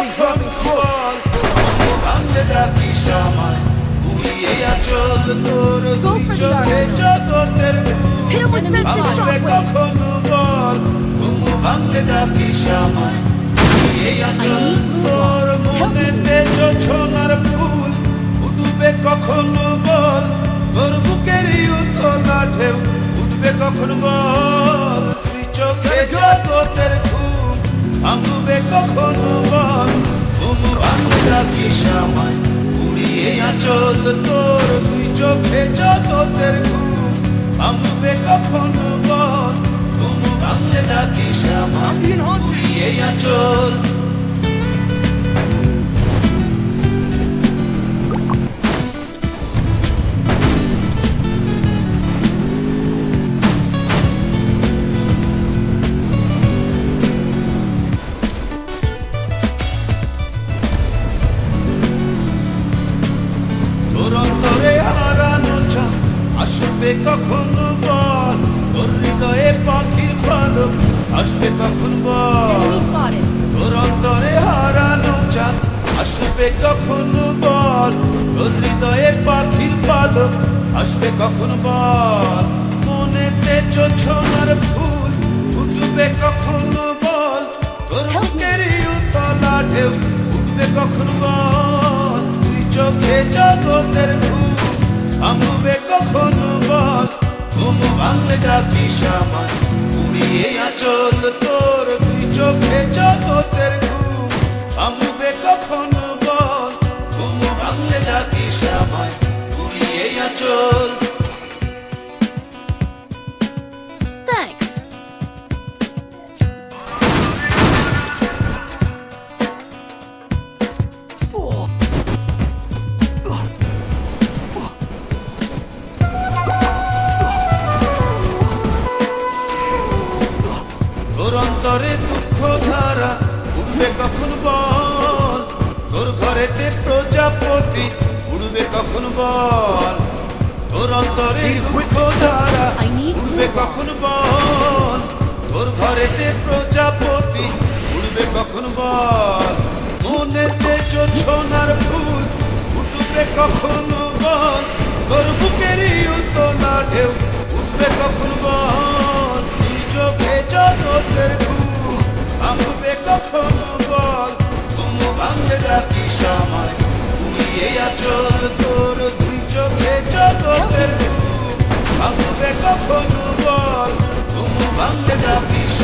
কখন বল ভাঙলে ডাকিস আমায় উড়িয়ে আচল তোর দুই চোখে জগতের Hit him with sensitive ভাঙবে shockwave. কখন বল ভাঙলে ডাকিস আমায় উড়িয়ে আচল তোর মনেতে জোছনার ফুল উঠবে কখন বল তোর বুকেরই উতলা ঢেউ উঠবে কখন বল তুই চোখে জগতের ঘুম ভাঙবে কখন বল ভাঙলে ডাকিস আমায় উড়িয়ে আচল তোর তুই চোখে জগতের ঘুম ভাঙবে কখন বল ভাঙলে ডাকিস আমায় উড়িয়ে আচল আসবে কখন বল তোর হৃদয়ে পাখির পালক আসবে কখন বল Enemy spotted. তোর অন্তরে হারানো চাঁদ আসবে কখন বল তোর হৃদয়ে পাখির পালক আসবে কখন বল মনেতে জোছনার ফুল উঠবে কখন বল তোর বুকেরই উতলা ঢেউ উঠবে কখন বল তুই চোখে জগতের ঘুম ভাঙবে কখন বল ভাঙলে ডাকিস আমায় উড়িয়ে আচল তোর দুই চোখে জগতের ঘুম ভাঙবে কখন বল ভাঙলে ডাকিস আমায় উড়িয়ে আচল Thanks. তোর অন্তরে দুঃখ ধারা উঠবে কখন বল তোর ঘরেতে প্রজাপতি উড়বে কখন বল তোর অন্তরে দুঃখ ধারা উঠবে কখন বল তোর ঘরেতে প্রজাপতি উড়বে কখন বল মনেতে জোছনার ফুল উঠবে কখন বল তোর বুকেরই উতলা ঢেউ উঠবে কখন বল চোখে জগতের ঘুম ভাঙবে কখন বল ভাঙলে ডাকিস আমায় উড়িয়ে আচল তোর দুই চোখে জগতের ঘুম ভাঙবে কখন বল ভাঙলে ডাকিস